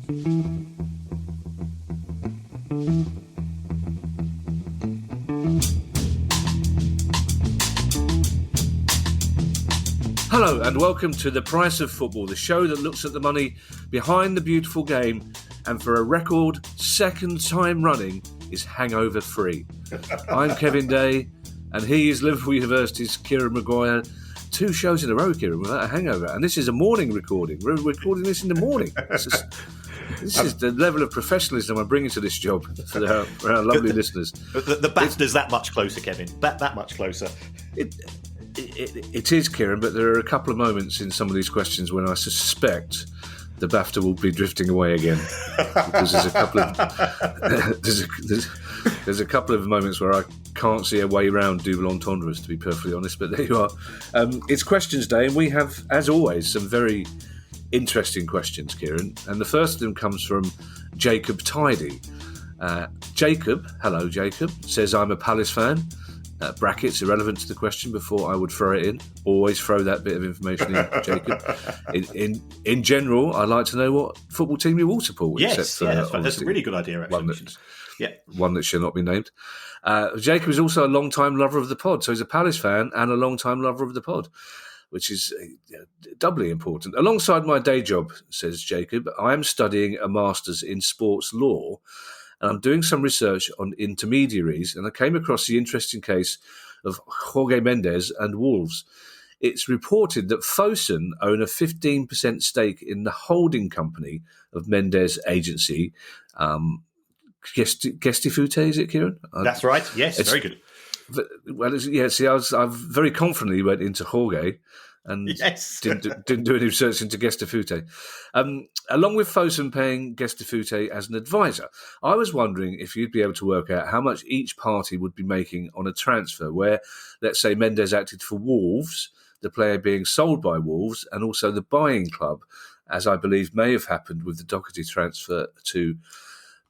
Hello and welcome to The Price of Football, the show that looks at the money behind the beautiful game and for a record second time running is hangover free. I'm Kevin Day and he is Liverpool University's Kieran Maguire. 2 shows in a row, Kieran, without a hangover. And this is a morning recording. We're recording this in the morning. This is the level of professionalism I'm bringing to this job for our lovely listeners. The BAFTA's that much closer, Kevin. That much closer. It is, Kieran, but there are a couple of moments in some of these questions when I suspect the BAFTA will be drifting away again, because there's a couple of moments where I can't see a way around double entendres, to be perfectly honest. But there you are. It's questions day, and we have, as always, some very interesting questions, Kieran. And the first of them comes from Jacob Tidy. Jacob, hello, Jacob, says I'm a Palace fan. Brackets irrelevant to the question before I would throw it in. Always throw that bit of information in, Jacob. In general, I'd like to know what football team you all support. Yes, that's a really good idea, actually. One that shall not be named. Jacob is also a long-time lover of the pod, so he's a Palace fan and a long-time lover of the pod, which is doubly important. Alongside my day job, says Jacob, I am studying a master's in sports law, and I'm doing some research on intermediaries, and I came across the interesting case of Jorge Mendes and Wolves. It's reported that Fosun own a 15% stake in the holding company of Mendes agency. Gestifute, is it, Kieran? That's right. Yes, very good. I very confidently went into Jorge and didn't do any research into Gestifute. Along with Fosun paying Gestifute as an advisor, I was wondering if you'd be able to work out how much each party would be making on a transfer where, let's say, Mendes acted for Wolves, the player being sold by Wolves, and also the buying club, as I believe may have happened with the Doherty transfer to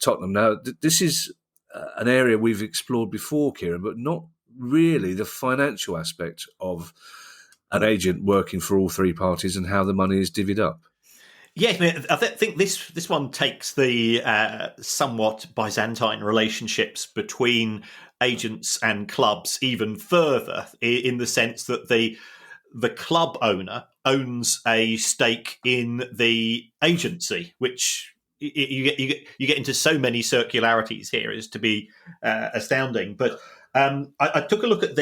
Tottenham. Now, this is an area we've explored before, Kieran, but not really the financial aspect of an agent working for all 3 parties and how the money is divvied up. Yeah, I think this one takes the somewhat Byzantine relationships between agents and clubs even further, in the sense that the club owner owns a stake in the agency, which you get into so many circularities here as to be astounding. But I took a look at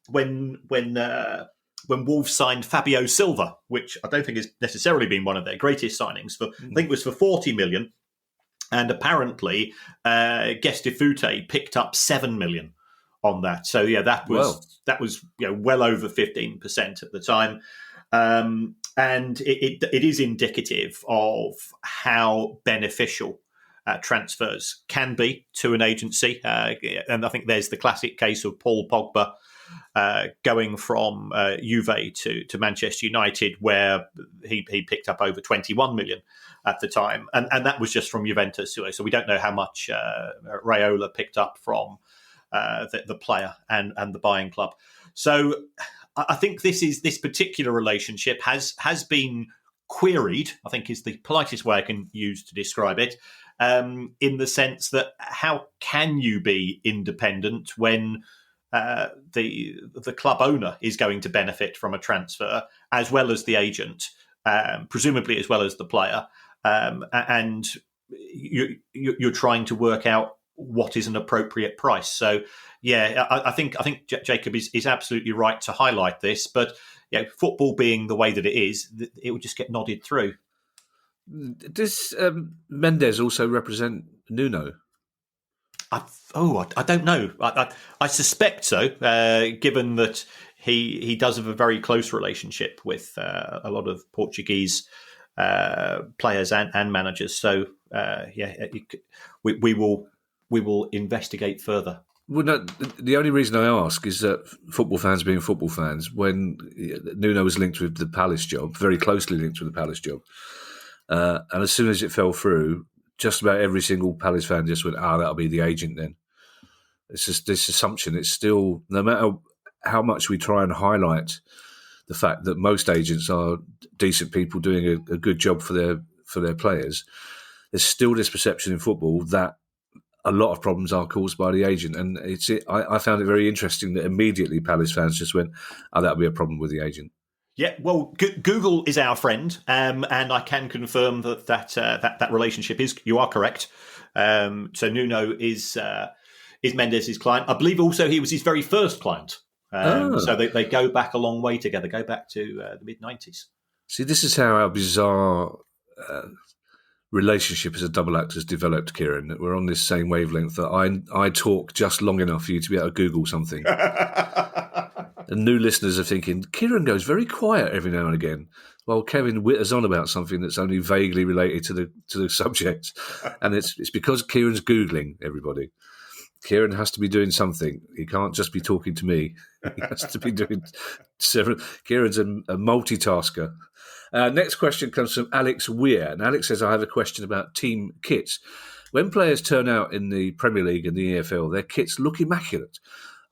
when Wolves signed Fabio Silva, which I don't think has necessarily been one of their greatest signings. I think it was for 40 million, and apparently Gestifute picked up 7 million on that. So that was well over 15% at the time, and it is indicative of how beneficial transfers can be to an agency. And I think there's the classic case of Paul Pogba going from Juve to Manchester United, where he picked up over 21 million at the time. And that was just from Juventus. So we don't know how much Raiola picked up from the player and the buying club. So I think this particular relationship has been queried, I think is the politest way I can use to describe it, in the sense that how can you be independent when the club owner is going to benefit from a transfer, as well as the agent, presumably as well as the player, and you're trying to work out what is an appropriate price. So, I think Jacob is absolutely right to highlight this. But football being the way that it is, it would just get nodded through. Does Mendes also represent Nuno? I don't know. I suspect so, given that he does have a very close relationship with a lot of Portuguese players and managers. So we will investigate further. Well, no, the only reason I ask is that football fans being football fans, when Nuno was linked with the Palace job, very closely linked with the Palace job, and as soon as it fell through, just about every single Palace fan just went, that'll be the agent then. It's just this assumption. It's still, no matter how much we try and highlight the fact that most agents are decent people doing a good job for their players, there's still this perception in football that a lot of problems are caused by the agent. And I found it very interesting that immediately Palace fans just went, oh, that'll be a problem with the agent. Yeah, well, Google is our friend, and I can confirm that relationship is. You are correct. So Nuno is Mendes' client. I believe also he was his very first client. So they go back a long way together. Go back to the mid-90s. See, this is how our bizarre relationship as a double act has developed, Kieran. That we're on this same wavelength. That I talk just long enough for you to be able to Google something. And new listeners are thinking, Kieran goes very quiet every now and again, while Kevin whitters on about something that's only vaguely related to the subject. And it's because Kieran's Googling, everybody. Kieran has to be doing something. He can't just be talking to me. He has to be doing several. Kieran's a multitasker. Next question comes from Alex Weir. And Alex says, I have a question about team kits. When players turn out in the Premier League and the EFL, their kits look immaculate.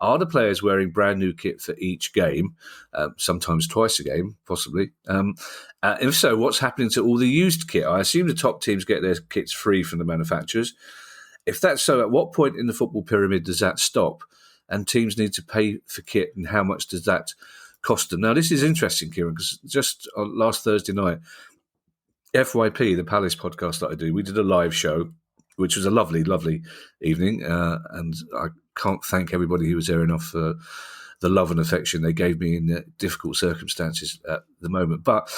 Are the players wearing brand new kit for each game, sometimes twice a game, possibly? If so, what's happening to all the used kit? I assume the top teams get their kits free from the manufacturers. If that's so, at what point in the football pyramid does that stop? And teams need to pay for kit, and how much does that cost them? Now, this is interesting, Kieran, because just last Thursday night, FYP, the Palace podcast that I do, we did a live show, which was a lovely, lovely evening, and I can't thank everybody who was there enough for the love and affection they gave me in difficult circumstances at the moment. But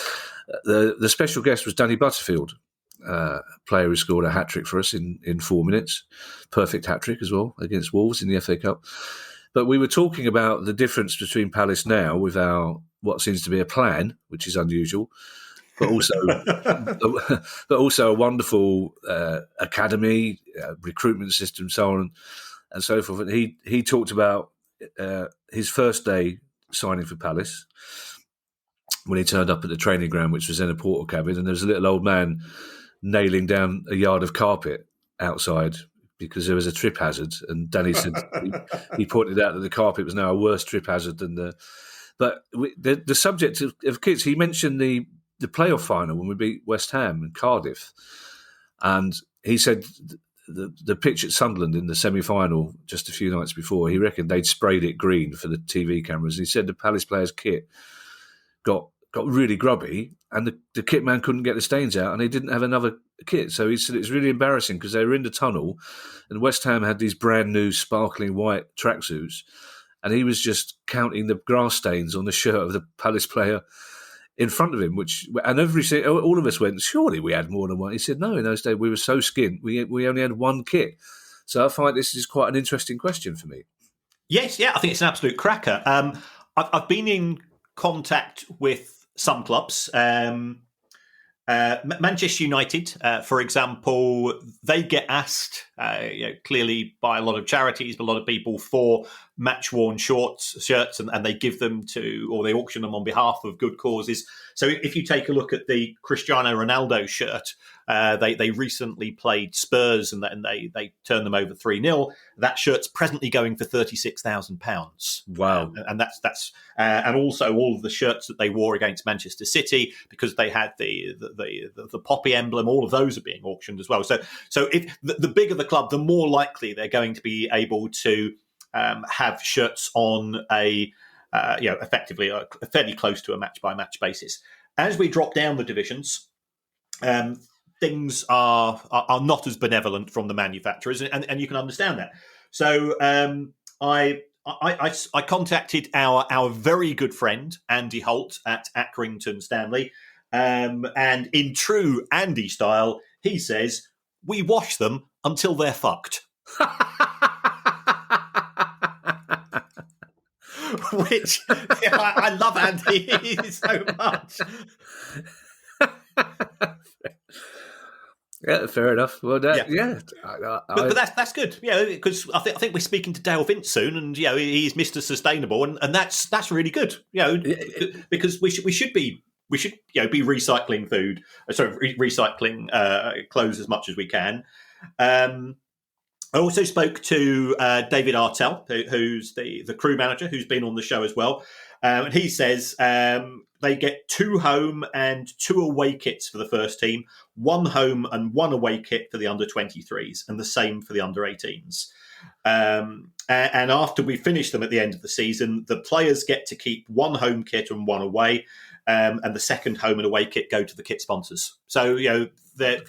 the special guest was Danny Butterfield, player who scored a hat-trick for us in 4 minutes. Perfect hat-trick as well against Wolves in the FA Cup. But we were talking about the difference between Palace now with our what seems to be a plan, which is unusual, but also a wonderful academy, recruitment system, so on and so forth. And he talked about his first day signing for Palace when he turned up at the training ground, which was in a portal cabin, and there was a little old man nailing down a yard of carpet outside because there was a trip hazard. And Danny said he pointed out that the carpet was now a worse trip hazard than the. But the subject of kits, he mentioned the playoff final when we beat West Ham in Cardiff, and he said the pitch at Sunderland in the semi-final just a few nights before, he reckoned they'd sprayed it green for the TV cameras. He said the Palace players' kit got really grubby, and the kit man couldn't get the stains out, and they didn't have another kit. So he said it was really embarrassing because they were in the tunnel, and West Ham had these brand new sparkling white tracksuits, and he was just counting the grass stains on the shirt of the Palace player in front of him, all of us went, surely we had more than one. He said, no, in those days we were so skint, we only had one kit. So I find this is quite an interesting question for me. Yes, yeah, I think it's an absolute cracker. I've been in contact with some clubs. Manchester United, for example, they get asked, clearly by a lot of charities, but a lot of people for match-worn shirts, and they give them or they auction them on behalf of good causes. So if you take a look at the Cristiano Ronaldo shirt, they recently played Spurs and they turned them over 3-0. That shirt's presently going for £36,000. Wow! And that's and also all of the shirts that they wore against Manchester City, because they had the poppy emblem. All of those are being auctioned as well. So if the bigger the club, the more likely they're going to be able to have shirts on effectively fairly close to a match-by-match basis. As we drop down the divisions, things are not as benevolent from the manufacturers, and you can understand that. So I contacted our very good friend Andy Holt at Accrington Stanley, and in true Andy style, he says, "We wash them until they're fucked." Which I love Andy so much. Yeah, fair enough. Well, but that's good. Because I think we're speaking to Dale Vince soon, and he's Mr. Sustainable, and that's really good. Because we should be recycling food, recycling clothes as much as we can. I also spoke to David Artell, who's the crew manager, who's been on the show as well. And he says they get 2 home and 2 away kits for the first team, 1 home and 1 away kit for the under-23s, and the same for the under-18s. And after we finish them at the end of the season, the players get to keep 1 home kit and 1 away, and the second home and away kit go to the kit sponsors. So they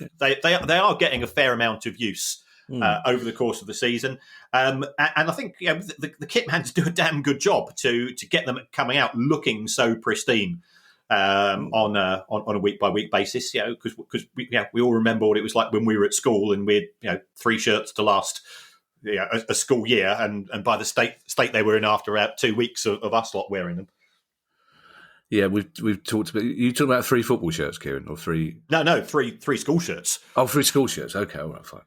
are getting a fair amount of use over the course of the season, and I think the kit mans do a damn good job to get them coming out looking so pristine on a week by week basis. Because we all remember what it was like when we were at school and we had 3 shirts to last a school year, and by the state they were in after about 2 weeks of us lot wearing them. Yeah, we've talked about. You talking about 3 football shirts, Kieran, or 3? No, three school shirts. Oh, 3 school shirts. Okay, all right, fine.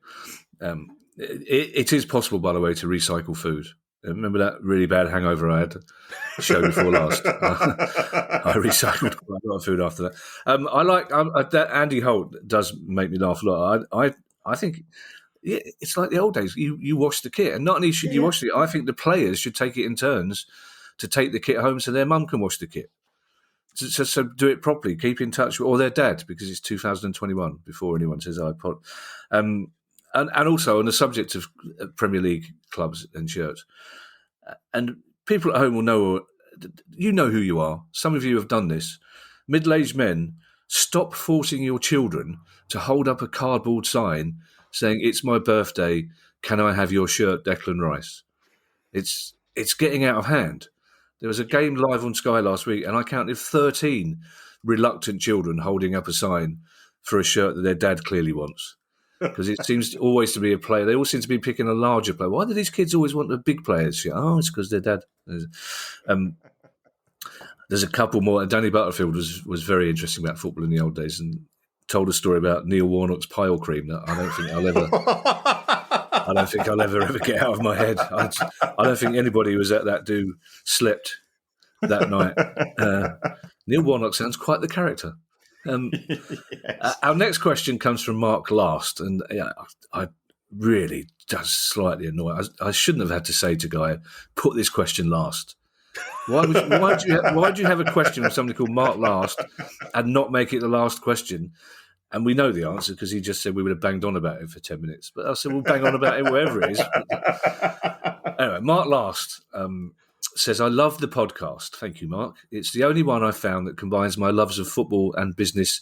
It is possible, by the way, to recycle food. Remember that really bad hangover I had the show before last? I recycled quite a lot of food after that. I like that Andy Holt does make me laugh a lot. I think it's like the old days. You wash the kit, and not only should you wash it, I think the players should take it in turns to take the kit home so their mum can wash the kit. So do it properly. Keep in touch with, or their dad, because it's 2021 before anyone says iPod. And also on the subject of Premier League clubs and shirts, and people at home will know, you know who you are. Some of you have done this. Middle-aged men, stop forcing your children to hold up a cardboard sign saying, "It's my birthday, can I have your shirt, Declan Rice?" It's getting out of hand. There was a game live on Sky last week, and I counted 13 reluctant children holding up a sign for a shirt that their dad clearly wants. Because it seems always to be a player. They all seem to be picking a larger player. Why do these kids always want the big players? Oh, it's because their dad. There's a couple more. Danny Butterfield was very interesting about football in the old days and told a story about Neil Warnock's pile cream that I don't think I'll ever get out of my head. I don't think anybody who was at that do slept that night. Neil Warnock sounds quite the character. Yes. Our next question comes from Mark Last, and I really does slightly annoy. I shouldn't have had to say to Guy, put this question last. Why do you have a question from somebody called Mark Last and not make it the last question? And we know the answer because he just said we would have banged on about it for 10 minutes. But I said we'll bang on about it wherever it is. Anyway, Mark Last says, I love the podcast. Thank you, Mark. It's the only one I've found that combines my loves of football and business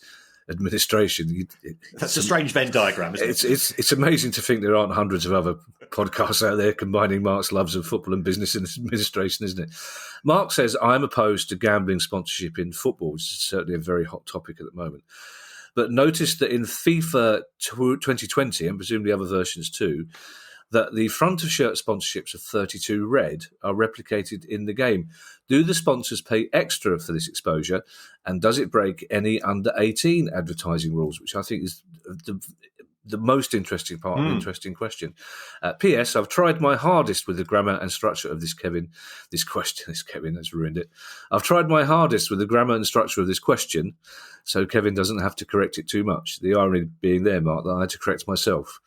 administration. That's a strange Venn diagram, isn't it? It's amazing to think there aren't hundreds of other podcasts out there combining Mark's loves of football and business administration, isn't it? Mark says, I'm opposed to gambling sponsorship in football, which is certainly a very hot topic at the moment. But notice that in FIFA 2020, and presumably other versions too, that the front of shirt sponsorships of 32 Red are replicated in the game. Do the sponsors pay extra for this exposure? And does it break any under-18 advertising rules? Which I think is the most interesting part, an interesting question. P.S. I've tried my hardest with the grammar and structure of this Kevin has ruined it. I've tried my hardest with the grammar and structure of this question, so Kevin doesn't have to correct it too much. The irony being there, Mark, that I had to correct myself.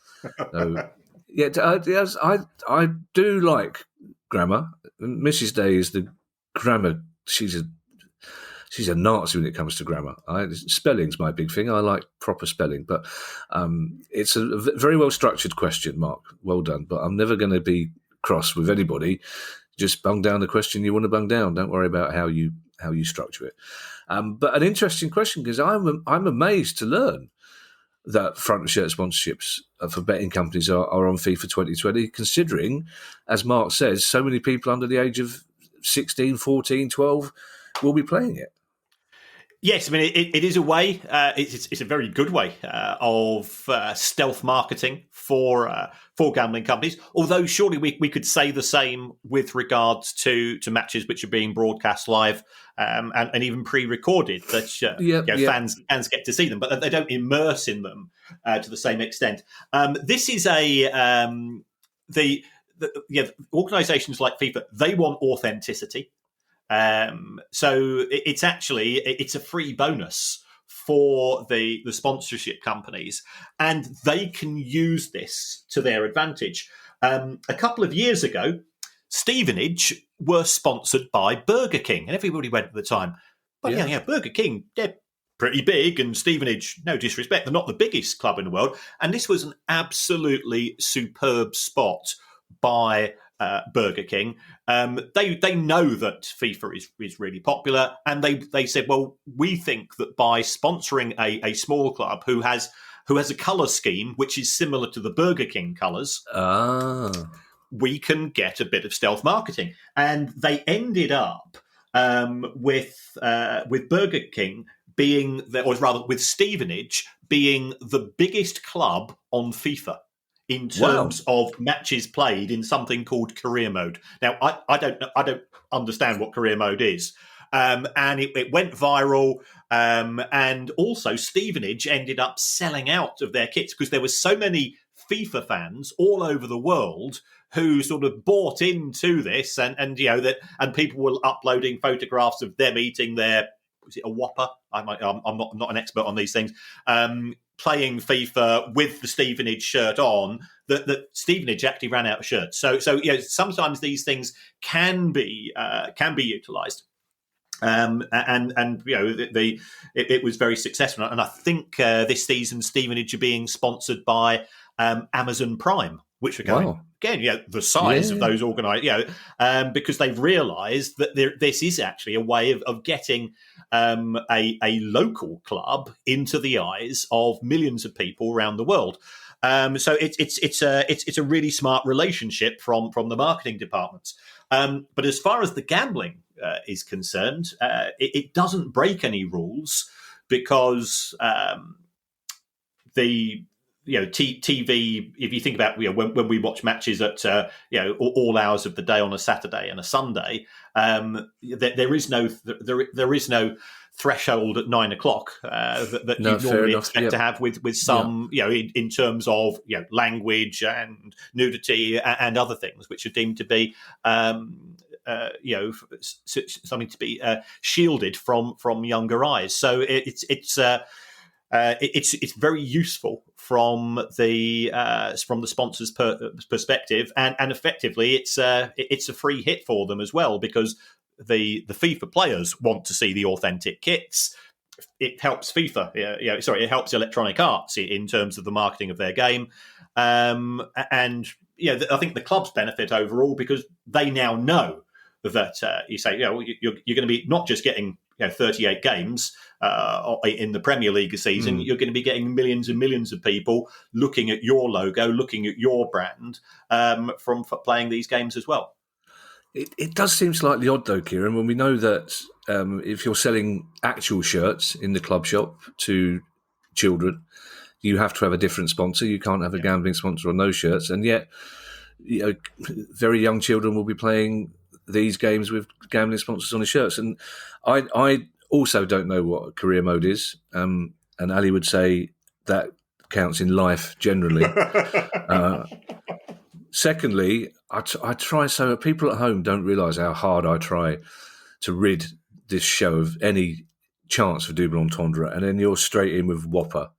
So, yes, I do like grammar. Mrs. Day is the grammar. She's a Nazi when it comes to grammar. Spelling's my big thing. I like proper spelling, but it's a very well structured question, Mark. Well done. But I'm never going to be cross with anybody. Just bung down the question you want to bung down. Don't worry about how you structure it. But an interesting question, because I'm amazed to learn that front shirt sponsorships for betting companies are on FIFA 2020, considering, as Mark says, so many people under the age of 16, 14, 12 will be playing it. Yes, I mean, it is a way, it's a very good way of stealth marketing for gambling companies, although surely we could say the same with regards to matches which are being broadcast live and even pre-recorded, that fans get to see them, but they don't immerse in them to the same extent. This is the organisations like FIFA, they want authenticity. So it's a free bonus for the sponsorship companies, and they can use this to their advantage. A couple of years ago, Stevenage were sponsored by Burger King, and everybody went at the time, But yeah, Burger King, they're pretty big, and Stevenage, no disrespect, they're not the biggest club in the world. And this was an absolutely superb spot by Burger King. They know that FIFA is really popular, and they said, well, we think that by sponsoring a small club who has a colour scheme which is similar to the Burger King colours, we can get a bit of stealth marketing. And they ended up with Burger King being, or rather with Stevenage being the biggest club on FIFA in terms of matches played in something called career mode. Now, I don't understand what career mode is. And it went viral. And also Stevenage ended up selling out of their kits because there were so many FIFA fans all over the world who sort of bought into this, and people were uploading photographs of them eating their, was it a Whopper? I'm not an expert on these things. Playing FIFA with the Stevenage shirt on, that Stevenage actually ran out of shirts. So sometimes these things can be utilised. It was very successful, and I think this season Stevenage are being sponsored by Amazon Prime, which are going again, the size of those organised, because they've realised that this is actually a way of getting a local club into the eyes of millions of people around the world. So it's a really smart relationship from the marketing departments. But as far as the gambling is concerned, it doesn't break any rules because TV. If you think about when we watch matches at all hours of the day on a Saturday and a Sunday, there is no threshold at 9 o'clock that you normally expect to have with some in terms of language and nudity and other things which are deemed to be something to be shielded from younger eyes. So it's very useful from the sponsor's perspective, and effectively it's a free hit for them as well, because the FIFA players want to see the authentic kits. It helps FIFA, it helps Electronic Arts in terms of the marketing of their game, and I think the clubs benefit overall because they now know that you're going to be not just getting 38 games in the Premier League a season. You're going to be getting millions and millions of people looking at your logo, looking at your brand from playing these games as well. It does seem slightly odd though, Kieran, when we know that if you're selling actual shirts in the club shop to children, you have to have a different sponsor. You can't have a gambling sponsor on those shirts. And yet, very young children will be playing these games with gambling sponsors on the shirts. And I also don't know what career mode is. And Ali would say that counts in life generally. Secondly, I try so that people at home don't realise how hard I try to rid this show of any chance for double entendre, and then you're straight in with Whopper.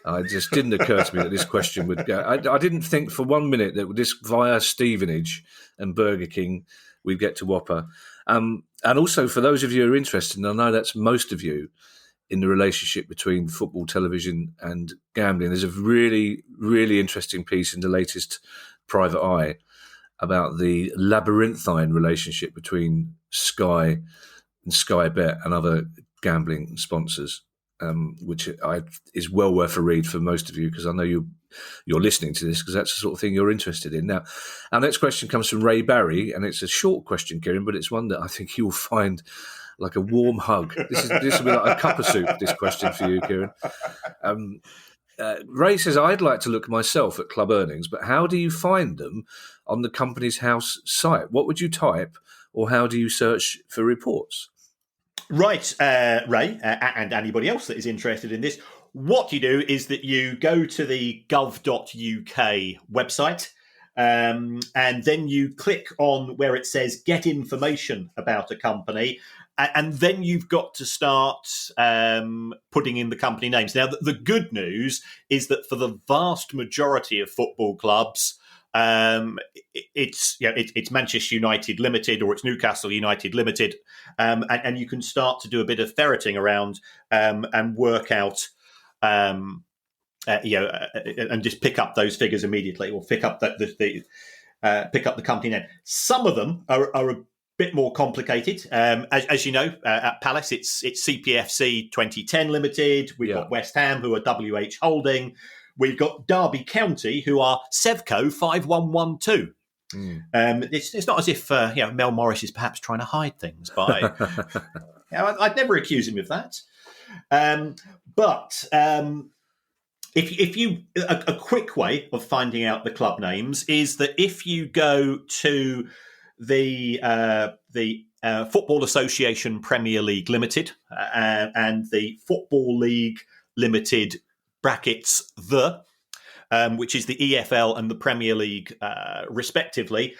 It just didn't occur to me that this question would go. I didn't think for 1 minute that this via Stevenage and Burger King we'd get to Whopper. And also for those of you who are interested, and I know that's most of you, in the relationship between football, television and gambling, there's a really, really interesting piece in the latest Private Eye about the labyrinthine relationship between Sky and Sky Bet and other gambling sponsors, which is well worth a read for most of you, because I know you're listening to this because that's the sort of thing you're interested in. Now, our next question comes from Ray Barry, and it's a short question, Kieran, but it's one that I think you'll find like a warm hug. This will be like a cup of soup, this question for you, Kieran. Ray says, I'd like to look myself at club earnings, but how do you find them on the Companies House site? What would you type, or how do you search for reports? Right, Ray, and anybody else that is interested in this, what you do is that you go to the gov.uk website, and then you click on where it says get information about a company, and then you've got to start putting in the company names. Now, the good news is that for the vast majority of football clubs, It's Manchester United Limited or it's Newcastle United Limited, and you can start to do a bit of ferreting around and work out. And just pick up those figures immediately, or pick up the company name. Some of them are a bit more complicated. As you know, at Palace, it's CPFC 2010 Limited. We've got West Ham, who are WH Holding. We've got Derby County, who are Sevco 5112. It's not as if Mel Morris is perhaps trying to hide things by. I'd never accuse him of that. But if you a quick way of finding out the club names is that if you go to the Football Association Premier League Limited and the Football League Limited brackets which is the EFL and the Premier League respectively,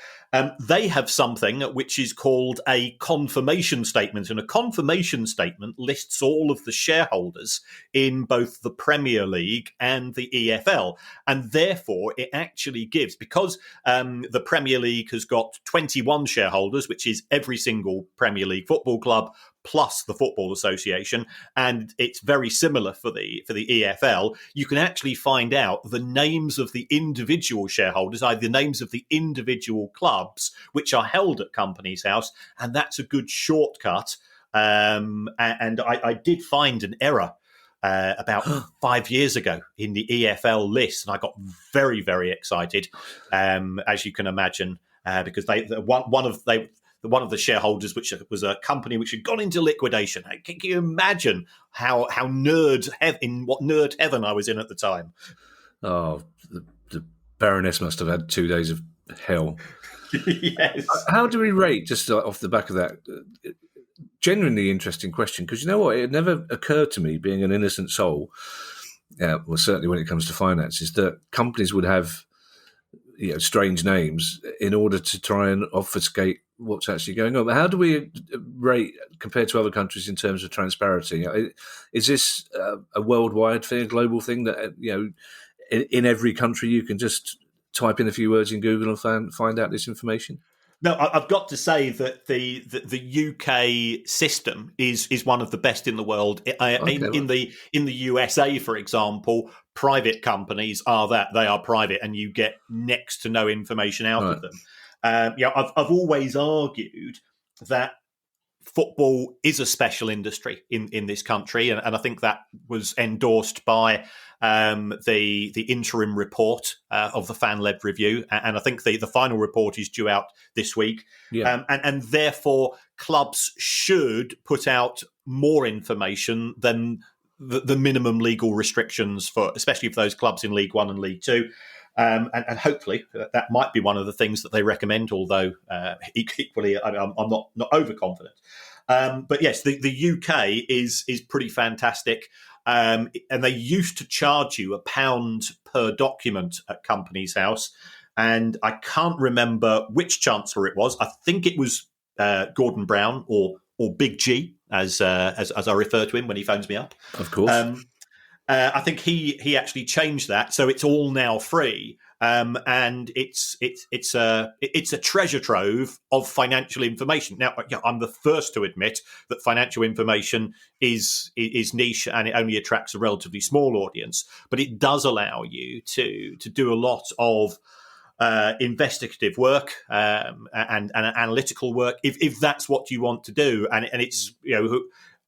they have something which is called a confirmation statement. And a confirmation statement lists all of the shareholders in both the Premier League and the EFL. And therefore, it actually gives, because the Premier League has got 21 shareholders, which is every single Premier League football club, plus the Football Association, and it's very similar for the EFL. You can actually find out the names of the individual shareholders, either the names of the individual clubs which are held at Companies House, and that's a good shortcut. And I did find an error about 5 years ago in the EFL list, and I got very, very excited, as you can imagine, because one of the shareholders, which was a company which had gone into liquidation. Can you imagine how in what nerd heaven I was in at the time? Oh, the Baroness must have had 2 days of hell. Yes. How do we rate, just off the back of that, genuinely interesting question, because you know what? It never occurred to me, being an innocent soul, well, certainly when it comes to finances, that companies would have strange names in order to try and obfuscate what's actually going on. But how do we rate compared to other countries in terms of transparency? Is this a worldwide thing, a global thing that in every country you can just type in a few words in Google and find out this information? No, I've got to say that the UK system is one of the best in the world. In the USA, for example, private companies are private, and you get next to no information out of them. I've always argued that football is a special industry in this country, and I think that was endorsed by the interim report of the fan-led review, and I think the final report is due out this week. And therefore clubs should put out more information than the minimum legal restrictions especially for those clubs in League One and League Two. And hopefully that might be one of the things that they recommend, although equally I'm not overconfident. But yes, the UK is pretty fantastic. And they used to charge you £1 per document at Companies House. And I can't remember which Chancellor it was. I think it was Gordon Brown or Big G, as I refer to him when he phones me up. Of course. I think he actually changed that, so it's all now free, and it's a treasure trove of financial information. Now, I'm the first to admit that financial information is niche and it only attracts a relatively small audience, but it does allow you to do a lot of investigative work and analytical work if that's what you want to do, and it's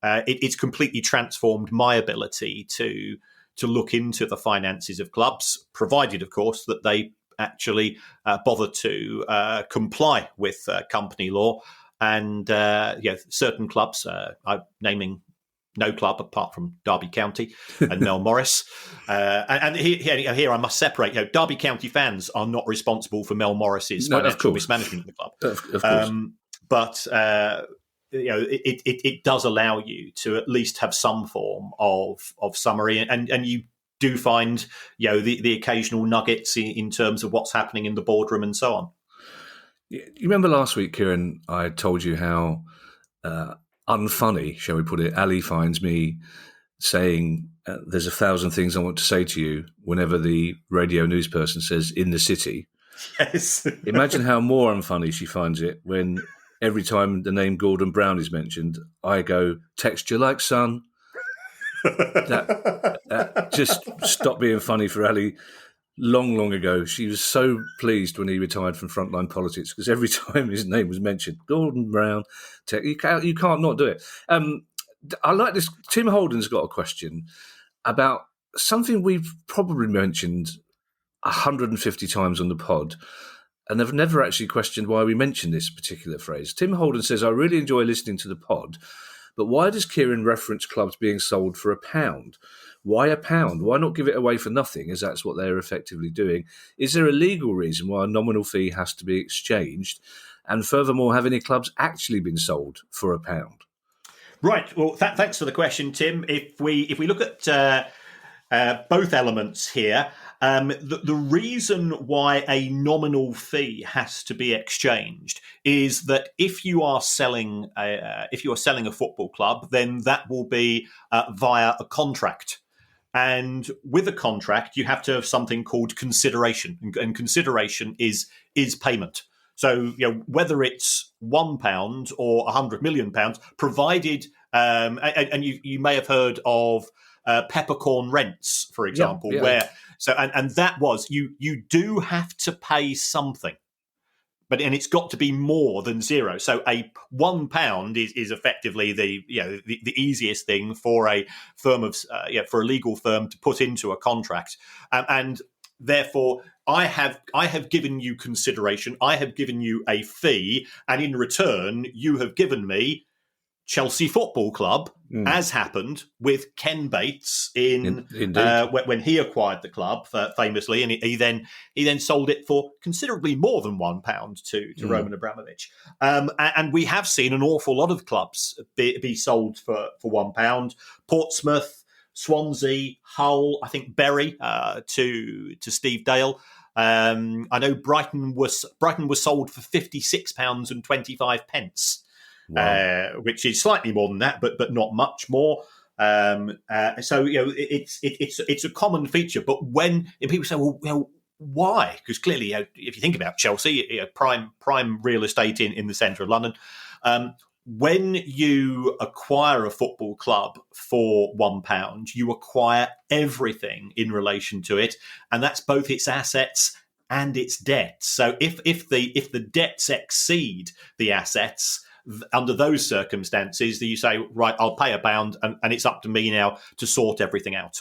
it's completely transformed my ability to look into the finances of clubs, provided, of course, that they actually bother to comply with company law. And certain clubs, I'm naming no club apart from Derby County and Mel Morris. And here I must separate. Derby County fans are not responsible for Mel Morris's financial mismanagement of the club. Of course. But it does allow you to at least have some form of summary, and you do find the occasional nuggets in terms of what's happening in the boardroom and so on. You remember last week, Kieran, I told you how unfunny, shall we put it, Ali finds me saying there's 1,000 things I want to say to you whenever the radio news person says in the city. Yes. Imagine how more unfunny she finds it when every time the name Gordon Brown is mentioned, I go, texture like sun. That just stopped being funny for Ali long ago. She was so pleased when he retired from frontline politics because every time his name was mentioned, Gordon Brown, you can't not do it. I like this. Tim Holden's got a question about something we've probably mentioned 150 times on the pod, and they've never actually questioned why we mentioned this particular phrase. Tim Holden says, I really enjoy listening to the pod, but why does Kieran reference clubs being sold for £1? Why £1? Why not give it away for nothing, as that's what they're effectively doing? Is there a legal reason why a nominal fee has to be exchanged? And furthermore, have any clubs actually been sold for £1? Right. Well, thanks for the question, Tim. If we look at both elements here, the reason why a nominal fee has to be exchanged is that if you are selling a football club, then that will be via a contract. And with a contract, you have to have something called consideration, and consideration is payment. So, whether it's £1 or £100 million, provided, and you may have heard of peppercorn rents, for example, where that was you do have to pay something. And it's got to be more than zero. So a £1 is effectively the easiest thing for a firm for a legal firm to put into a contract, and therefore I have given you consideration. I have given you a fee, and in return you have given me Chelsea Football Club, as happened with Ken Bates when he acquired the club famously, and he then sold it for considerably more than £1 to Roman Abramovich. And we have seen an awful lot of clubs be sold for £1. Portsmouth, Swansea, Hull, I think Bury to Steve Dale. I know Brighton was sold for £56.25. Wow. Which is slightly more than that, but not much more. So it's a common feature. But when people say, well, why? Because clearly, if you think about Chelsea, prime real estate in the centre of London, when you acquire a football club for £1, you acquire everything in relation to it, and that's both its assets and its debts. So if the debts exceed the assets, under those circumstances, you say, right, I'll pay £1 and it's up to me now to sort everything out.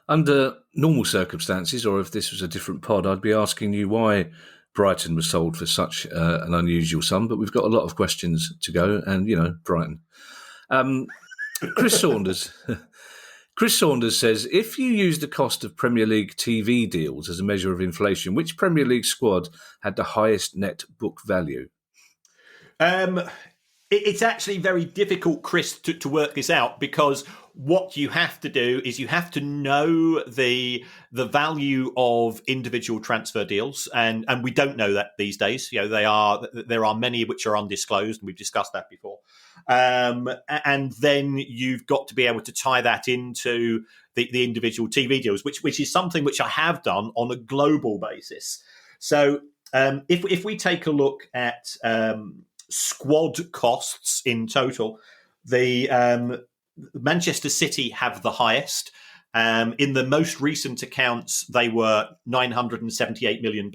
Under normal circumstances, or if this was a different pod, I'd be asking you why Brighton was sold for such an unusual sum, but we've got a lot of questions to go, and, Brighton. Chris Saunders says, if you use the cost of Premier League TV deals as a measure of inflation, which Premier League squad had the highest net book value? It's actually very difficult, Chris, to work this out, because what you have to do is you have to know the value of individual transfer deals, and we don't know that these days. There are many which are undisclosed, and we've discussed that before. And then you've got to be able to tie that into the individual TV deals, which is something which I have done on a global basis. So if we take a look at squad costs in total, the Manchester City have the highest. In the most recent accounts, they were £978 million.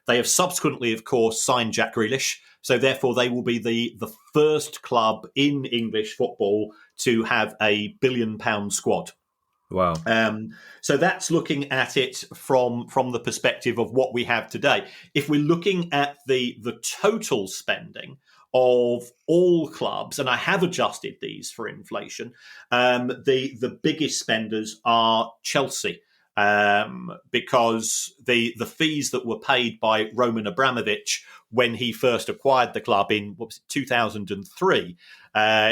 They have subsequently, of course, signed Jack Grealish, so therefore they will be the first club in English football to have a £1 billion squad. Wow. So that's looking at it from the perspective of what we have today. If we're looking at the total spending of all clubs, and I have adjusted these for inflation, the biggest spenders are Chelsea, because the fees that were paid by Roman Abramovich when he first acquired the club in 2003,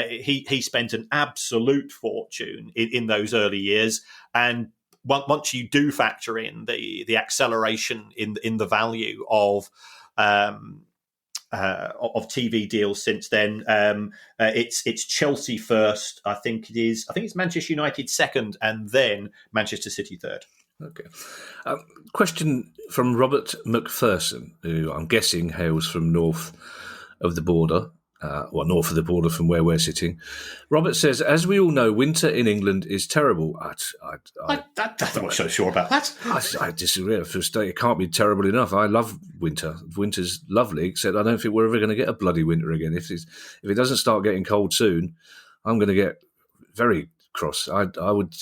he spent an absolute fortune in those early years. And once you do factor in the acceleration in the value of TV deals since then, it's Chelsea first. I think it's Manchester United second, and then Manchester City third. Okay. Question from Robert McPherson, who I'm guessing hails from north of the border. North of the border from where we're sitting. Robert says, as we all know, winter in England is terrible. I'm not so sure about that. I disagree. It can't be terrible enough. I love winter. Winter's lovely, except I don't think we're ever going to get a bloody winter again. If it doesn't start getting cold soon, I'm going to get very cross. I would,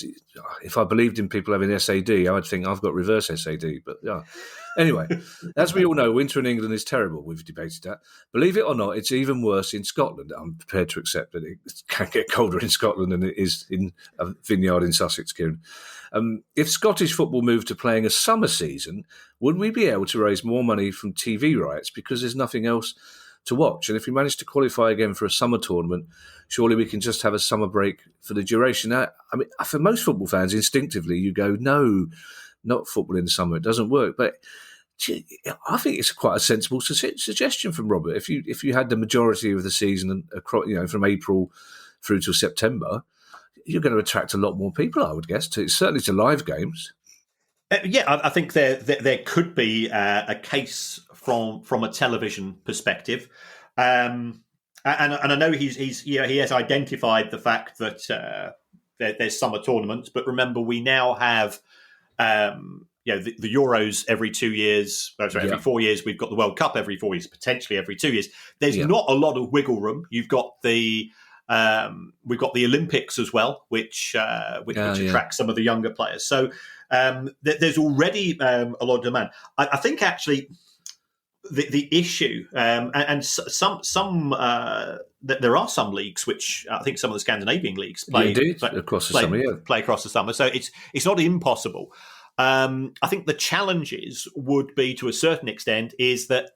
if I believed in people having SAD, I would think I've got reverse SAD. But yeah. Anyway, as we all know, winter in England is terrible. We've debated that. Believe it or not, it's even worse in Scotland. I'm prepared to accept that it can get colder in Scotland than it is in a vineyard in Sussex, Kieran. If Scottish football moved to playing a summer season, would we be able to raise more money from TV rights because there's nothing else to watch? And if we manage to qualify again for a summer tournament, surely we can just have a summer break for the duration. Now, I mean, for most football fans, instinctively, you go, no, not football in the summer. It doesn't work. But I think it's quite a sensible suggestion from Robert. If you had the majority of the season, from April through to September, you're going to attract a lot more people, I would guess, certainly to live games. I think there could be a case from a television perspective, and I know he has identified the fact that there's summer tournaments, but remember we now have the Euros every 2 years. Every 4 years. We've got the World Cup every 4 years, potentially every 2 years. There's not a lot of wiggle room. You've got we've got the Olympics as well, which attracts some of the younger players. So there's already a lot of demand. I think actually the issue there are some leagues which I think some of the Scandinavian leagues play across the summer. Play across the summer, so it's not impossible. I think the challenges would be, to a certain extent, is that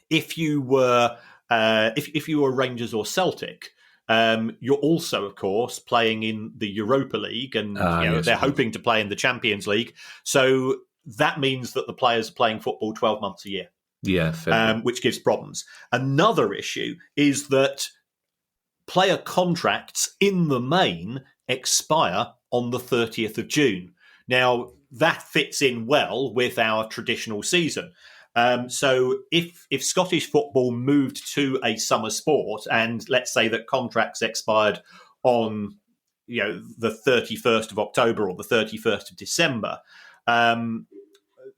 if you were Rangers or Celtic, you're also, of course, playing in the Europa League, and they're hoping to play in the Champions League. So that means that the players are playing football 12 months a year. Yeah, which gives problems. Another issue is that player contracts in the main expire on the 30th of June. Now, that fits in well with our traditional season. So if Scottish football moved to a summer sport, and let's say that contracts expired on the 31st of October or the 31st of December,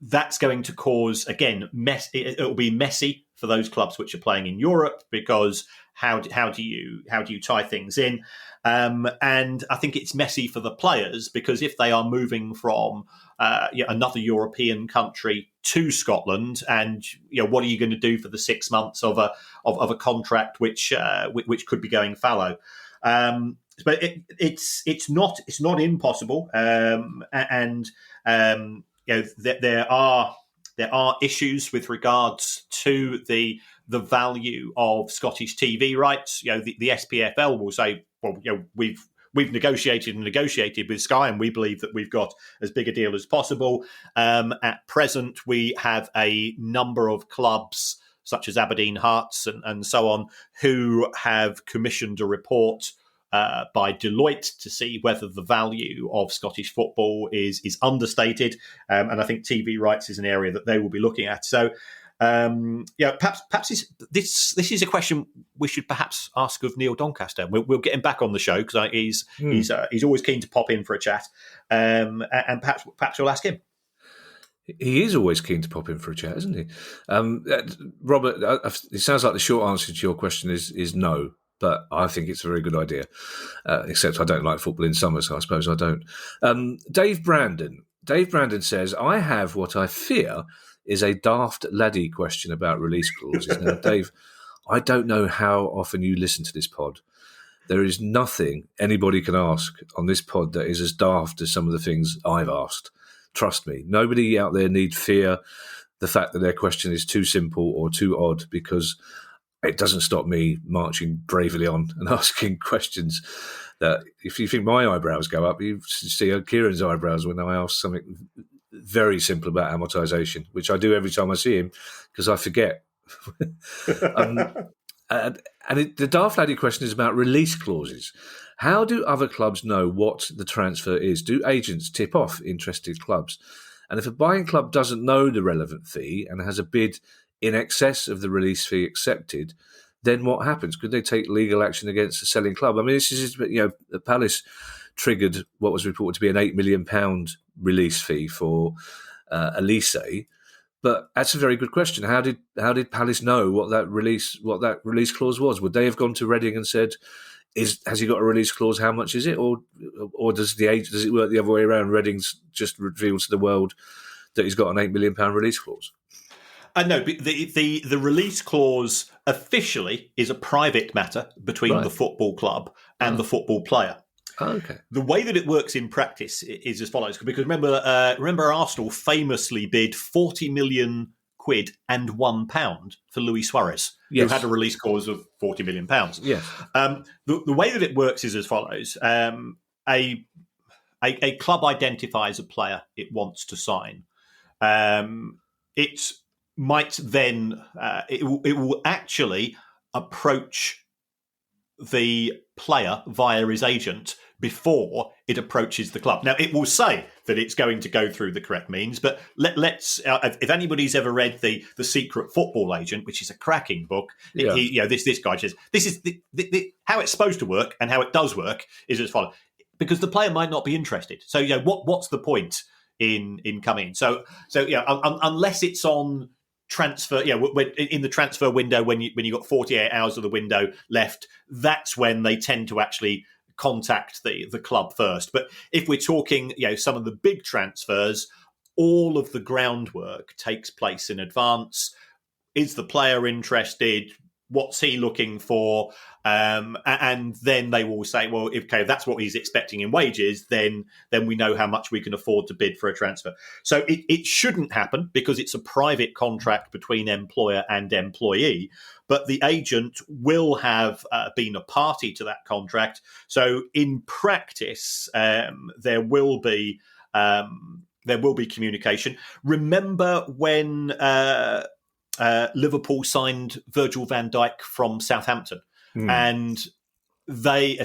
that's going to cause, again, it will be messy for those clubs which are playing in Europe, because how do you tie things in? And I think it's messy for the players, because if they are moving from another European country to Scotland, and what are you going to do for the 6 months of a contract which could be going fallow? But it's not impossible, there are issues with regards to the value of Scottish TV rights. The SPFL will say, well, we've negotiated with Sky, and we believe that we've got as big a deal as possible. At present, we have a number of clubs such as Aberdeen Hearts and so on who have commissioned a report by Deloitte to see whether the value of Scottish football is understated, and I think TV rights is an area that they will be looking at. So, perhaps this is a question we should perhaps ask of Neil Doncaster. We'll get him back on the show, because he's always keen to pop in for a chat, and perhaps we'll ask him. He is always keen to pop in for a chat, isn't he? Robert, it sounds like the short answer to your question is no. But I think it's a very good idea, except I don't like football in summer, so I suppose I don't. Dave Brandon says, I have what I fear is a daft laddie question about release clauses. Now, Dave, I don't know how often you listen to this pod. There is nothing anybody can ask on this pod that is as daft as some of the things I've asked. Trust me, nobody out there need fear the fact that their question is too simple or too odd, because it doesn't stop me marching bravely on and asking questions that, if you think my eyebrows go up, you see Kieran's eyebrows when I ask something very simple about amortization, which I do every time I see him, because I forget. The daft laddie question is about release clauses. How do other clubs know what the transfer is? Do agents tip off interested clubs? And if a buying club doesn't know the relevant fee and has a bid in excess of the release fee accepted, then what happens? Could they take legal action against the selling club? I mean, this is, the Palace triggered what was reported to be an £8 million release fee for Elise. But that's a very good question. How did Palace know what that release clause was? Would they have gone to Reading and said, has he got a release clause? How much is it? Or does it work the other way around? Reading's just reveals to the world that he's got an £8 million release clause. No, the release clause officially is a private matter between the football club and the football player. Oh, okay. The way that it works in practice is as follows. Because remember Arsenal famously bid 40 million quid and £1 for Luis Suarez, who had a release clause of 40 million pounds. Yes. The way that it works is as follows. A club identifies a player it wants to sign. It might then it will actually approach the player via his agent before it approaches the club. Now, it will say that it's going to go through the correct means, but let's if anybody's ever read the Secret Football Agent, which is a cracking book, this guy says this is how it's supposed to work, and how it does work is as follows. Because the player might not be interested. So, what's the point in coming in? So unless it's on transfer, in the transfer window, when you got 48 hours of the window left, that's when they tend to actually contact the club first. But if we're talking, some of the big transfers, all of the groundwork takes place in advance. Is the player interested? What's he looking for? And then they will say, well, if that's what he's expecting in wages, then we know how much we can afford to bid for a transfer. So it shouldn't happen because it's a private contract between employer and employee, but the agent will have been a party to that contract. So in practice, there will be communication. Remember when Liverpool signed Virgil van Dijk from Southampton, and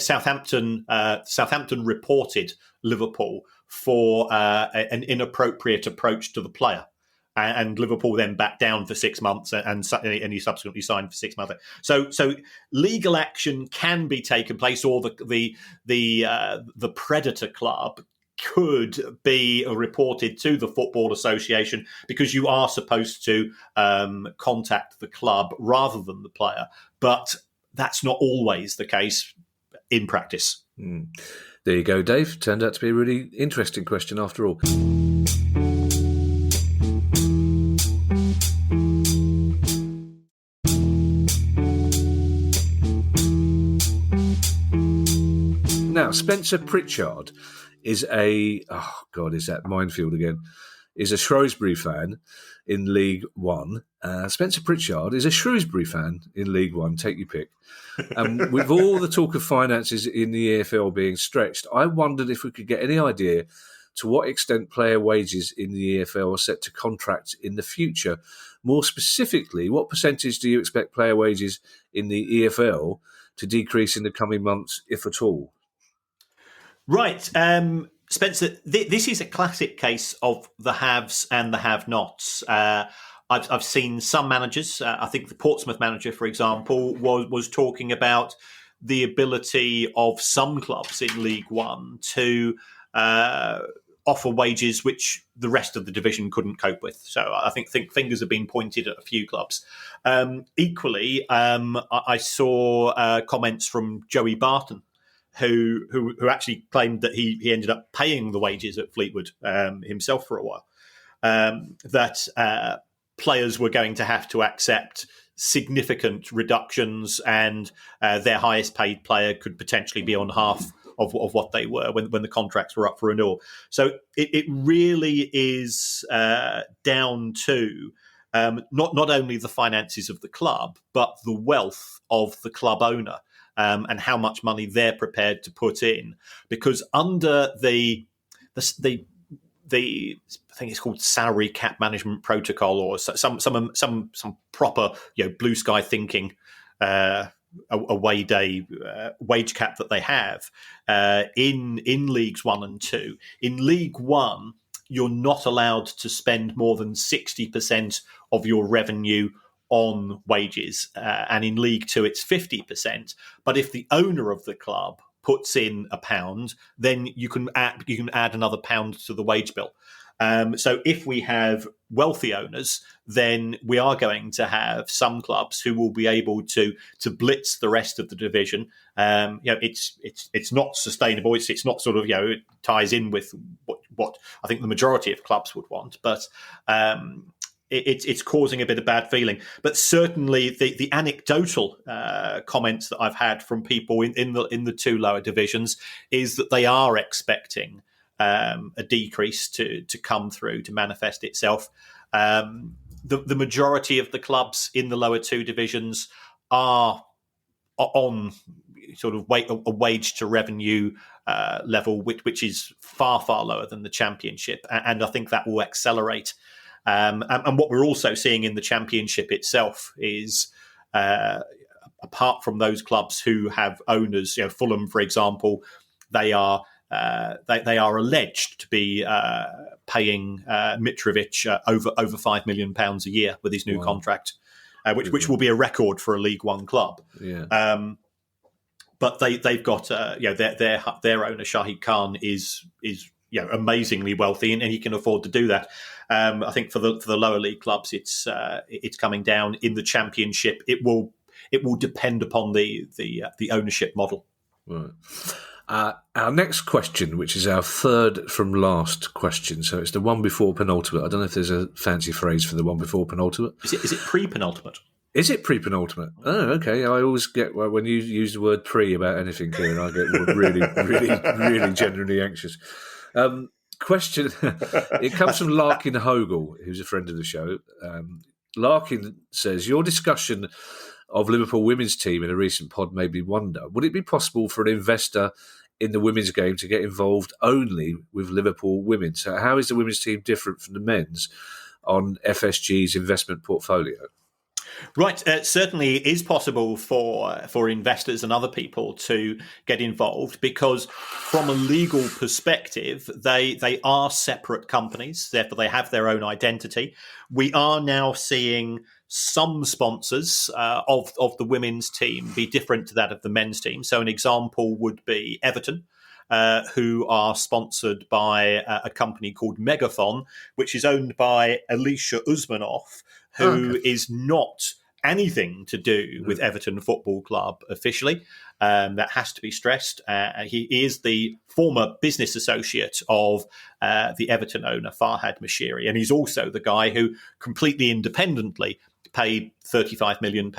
Southampton reported Liverpool for an inappropriate approach to the player, and Liverpool then backed down for 6 months, and he subsequently signed for 6 months. So legal action can be taken place, or the predator club could be reported to the Football Association, because you are supposed to contact the club rather than the player. But that's not always the case in practice. There you go, Dave. Turned out to be a really interesting question after all. Now, Spencer Pritchard is is that minefield again? Is a Shrewsbury fan in League One. Spencer Pritchard is a Shrewsbury fan in League One. Take your pick. With all the talk of finances in the EFL being stretched, I wondered if we could get any idea to what extent player wages in the EFL are set to contract in the future. More specifically, what percentage do you expect player wages in the EFL to decrease in the coming months, if at all? Right. Spencer, this is a classic case of the haves and the have-nots. I've seen some managers, I think the Portsmouth manager, for example, was talking about the ability of some clubs in League One to offer wages which the rest of the division couldn't cope with. So I think fingers have been pointed at a few clubs. Equally, I saw comments from Joey Barton, who actually claimed that he ended up paying the wages at Fleetwood himself for a while, that players were going to have to accept significant reductions, and their highest paid player could potentially be on half of what they were when the contracts were up for renewal. So it really is down to not only the finances of the club, but the wealth of the club owner. And how much money they're prepared to put in, because under the I think it's called salary cap management protocol, or some proper blue sky thinking away day wage cap that they have in Leagues 1 and 2. In League 1, you're not allowed to spend more than 60% of your revenue on wages, and in League 2 it's 50%. But if the owner of the club puts in £1, then you can add another £1 to the wage bill. So if we have wealthy owners, then we are going to have some clubs who will be able to blitz the rest of the division. It's not sustainable. It's not sort of, it ties in with what I think the majority of clubs would want, but it's causing a bit of bad feeling. But certainly the anecdotal comments that I've had from people in the 2 lower divisions is that they are expecting a decrease to come through, to manifest itself. The majority of the clubs in the lower 2 divisions are on sort of a wage to revenue level, which is far, far lower than the Championship. And I think that will accelerate. And what we're also seeing in the Championship itself is, apart from those clubs who have owners, Fulham, for example, they are alleged to be paying Mitrovic over £5 million a year with his new contract, which will be a record for a League One club. Yeah. But they've got their owner Shahid Khan is amazingly wealthy, and he can afford to do that. I think for the lower league clubs, it's coming down. In the Championship, it will depend upon the ownership model. Right. Our next question, which is our third from last question, so it's the one before penultimate. I don't know if there's a fancy phrase for the one before penultimate. Is it pre-penultimate? Is it pre-penultimate? Oh, okay. I always get when you use the word pre about anything here, and I get really, really, really genuinely anxious. Question. It comes from Larkin Hogel, who's a friend of the show. Larkin says, your discussion of Liverpool women's team in a recent pod made me wonder, would it be possible for an investor in the women's game to get involved only with Liverpool women? So how is the women's team different from the men's on FSG's investment portfolio? Right, certainly it is possible for investors and other people to get involved, because from a legal perspective, they are separate companies. Therefore, they have their own identity. We are now seeing some sponsors of the women's team be different to that of the men's team. So an example would be Everton, who are sponsored by a company called Megathon, which is owned by Alicia Usmanoff, who is not anything to do with Everton Football Club officially. That has to be stressed. He is the former business associate of the Everton owner, Farhad Moshiri, and he's also the guy who completely independently paid £35 million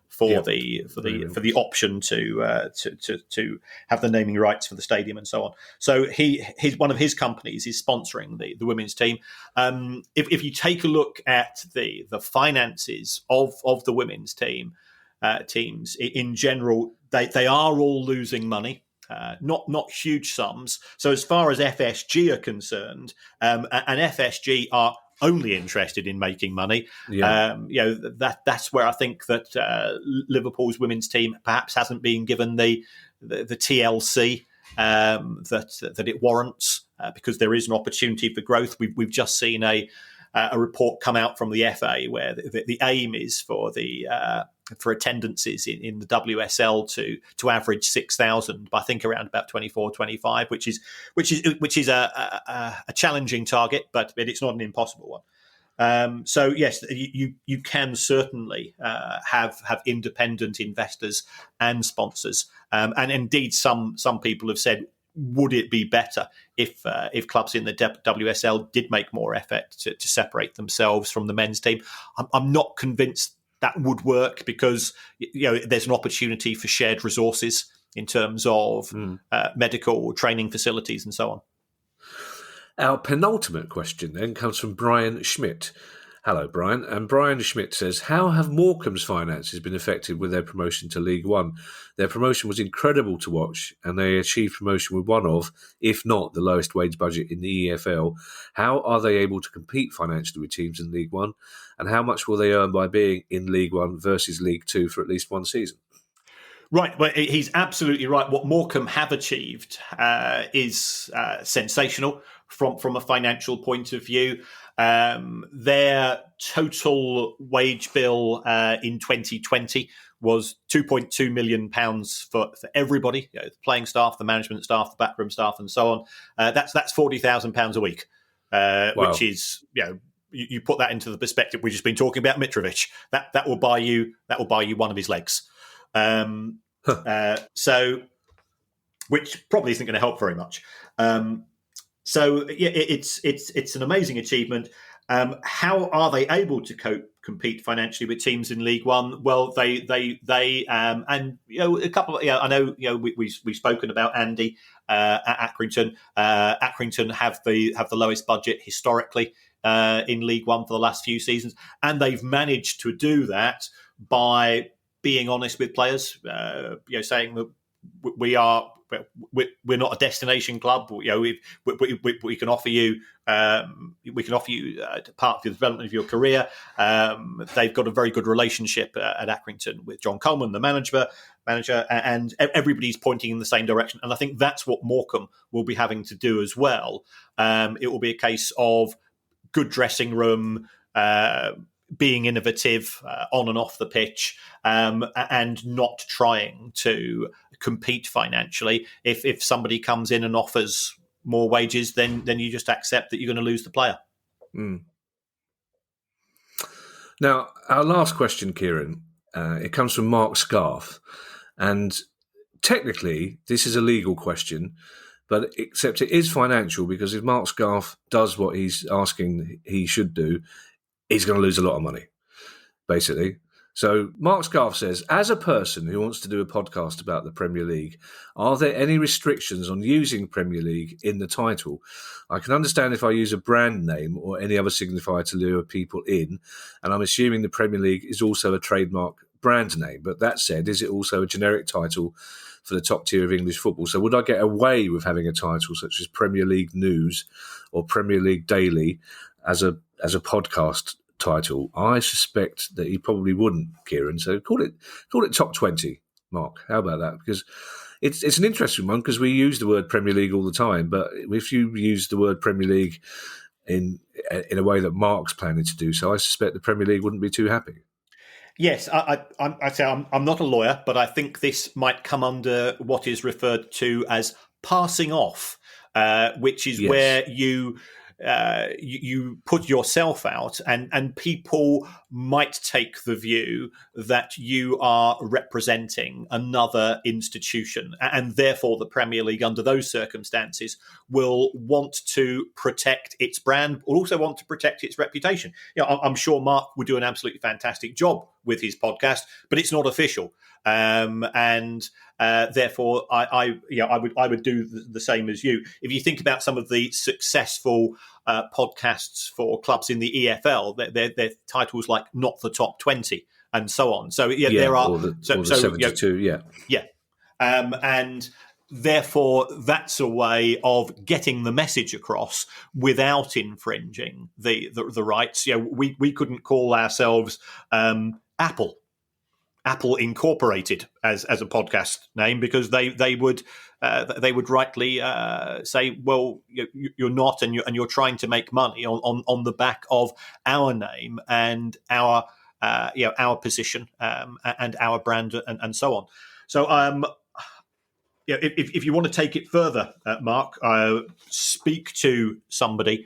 for the option to have the naming rights for the stadium and so on. So one of his companies is sponsoring the women's team. If you take a look at the finances of the women's teams in general, they are all losing money. Not huge sums. So as far as FSG are concerned, and FSG are only interested in making money. That's where I think that Liverpool's women's team perhaps hasn't been given the TLC that it warrants, because there is an opportunity for growth. We've just seen a report come out from the FA where the aim is for attendances in the WSL to average 6,000, I think around about 24, 25, which is a challenging target, but it's not an impossible one. So yes, you can certainly have independent investors and sponsors, and indeed some people have said, would it be better if clubs in the WSL did make more effort to separate themselves from the men's team? I'm not convinced that would work, because there's an opportunity for shared resources in terms of medical or training facilities and so on. Our penultimate question then comes from Brian Schmidt. Hello, Brian. And Brian Schmidt says, how have Morecambe's finances been affected with their promotion to League One? Their promotion was incredible to watch, and they achieved promotion with one of, if not the lowest wage budget in the EFL. How are they able to compete financially with teams in League One? And how much will they earn by being in League One versus League Two for at least one season? Right, well, he's absolutely right. What Morecambe have achieved is sensational from a financial point of view. Their total wage bill in 2020 was £2.2 million for everybody, the playing staff, the management staff, the backroom staff, and so on. That's £40,000 a week, Wow. which is, you put that into the perspective. We've just been talking about Mitrovic. That will buy you one of his legs. So, which probably isn't going to help very much. It's an amazing achievement. How are they able to compete financially with teams in League One? Well, they and a couple of, I know we've spoken about Andy at Accrington. Accrington have the lowest budget historically in League One for the last few seasons, and they've managed to do that by being honest with players, saying that we're not a destination club. We can offer you part of the development of your career. They've got a very good relationship at Accrington with John Coleman, the manager, and everybody's pointing in the same direction. And I think that's what Morecambe will be having to do as well. It will be a case of good dressing room, being innovative on and off the pitch, and not trying to compete financially. If somebody comes in and offers more wages, then you just accept that you're going to lose the player. Mm. Now, our last question, Kieran, it comes from Mark Scarf, and technically this is a legal question, but except it is financial, because if Mark Scarf does what he's asking he should do, he's going to lose a lot of money, basically. So Mark Scarf says, as a person who wants to do a podcast about the Premier League, are there any restrictions on using Premier League in the title? I can understand if I use a brand name or any other signifier to lure people in, and I'm assuming the Premier League is also a trademark brand name. But that said, is it also a generic title for the top tier of English football? So would I get away with having a title such as Premier League News or Premier League Daily as a podcast title? I suspect that he probably wouldn't, Kieran. So call it top 20, Mark. How about that? Because it's an interesting one, because we use the word Premier League all the time, but if you use the word Premier League in a way that Mark's planning to do so, I suspect the Premier League wouldn't be too happy. Yes, I'd say I'm not a lawyer, but I think this might come under what is referred to as passing off, which is where you put yourself out, and people might take the view that you are representing another institution, and therefore the Premier League, under those circumstances, will want to protect its brand, will also want to protect its reputation. I'm sure Mark would do an absolutely fantastic job with his podcast, but it's not official. Therefore, I would do the same as you. If you think about some of the successful podcasts for clubs in the EFL, they're titles like Not the Top 20 and so on. So there are or the 72, and therefore that's a way of getting the message across without infringing the rights. We couldn't call ourselves Apple Incorporated as a podcast name, because they would rightly say, well, you're not, and you're trying to make money on the back of our name and our position and our brand and so on. So if you want to take it further, Mark, speak to somebody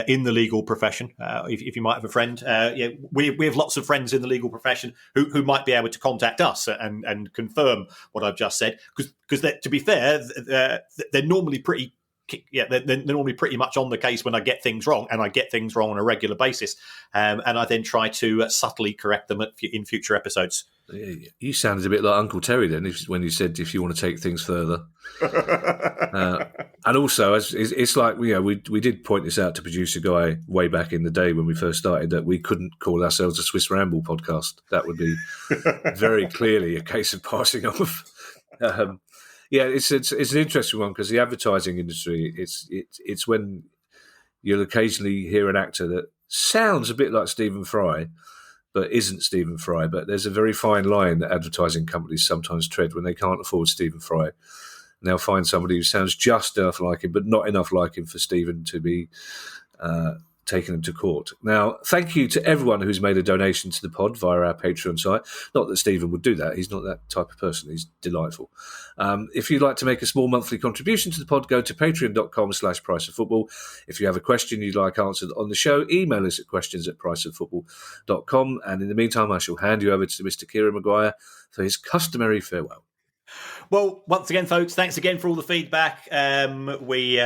in the legal profession, if you might have a friend. We have lots of friends in the legal profession who might be able to contact us and confirm what I've just said, because to be fair, they're normally pretty. They're normally pretty much on the case when I get things wrong, and I get things wrong on a regular basis, and I then try to subtly correct them in future episodes. You sounded a bit like Uncle Terry then, when you said if you want to take things further. And also, it's like we did point this out to producer Guy way back in the day when we first started, that we couldn't call ourselves a Swiss Ramble podcast. That would be very clearly a case of passing off. It's an interesting one, because the advertising industry, it's when you'll occasionally hear an actor that sounds a bit like Stephen Fry, but isn't Stephen Fry. But there's a very fine line that advertising companies sometimes tread when they can't afford Stephen Fry. And they'll find somebody who sounds just enough like him, but not enough like him for Stephen to be taken him to court. Now, thank you to everyone who's made a donation to the pod via our Patreon site. Not that Stephen would do that. He's not that type of person. He's delightful. If you'd like to make a small monthly contribution to the pod, go to patreon.com/priceoffootball. If you have a question you'd like answered on the show, email us at questions@priceoffootball.com. And in the meantime, I shall hand you over to Mr. Kieran Maguire for his customary farewell. Well, once again, folks, thanks again for all the feedback. We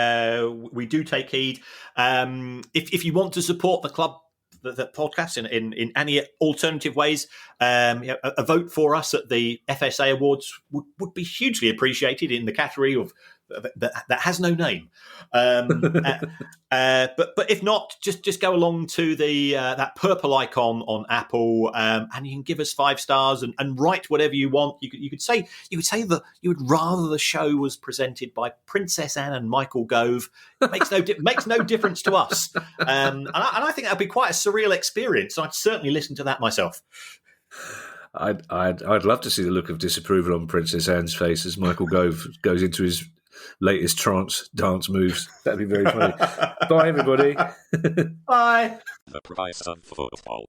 do take heed. If you want to support the club, the podcast in any alternative ways, a vote for us at the FSA Awards would be hugely appreciated in the category of that has no name. But if not, just go along to the that purple icon on Apple, and you can give us 5 stars and write whatever you want. You could say that you would rather the show was presented by Princess Anne and Michael Gove. It makes no difference to us, and I think that'd be quite a surreal experience. I'd certainly listen to that myself. I'd love to see the look of disapproval on Princess Anne's face as Michael Gove goes into his latest trance dance moves. That'd be very funny. Bye, everybody. Bye. The Price of Football.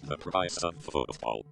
The Price of Football.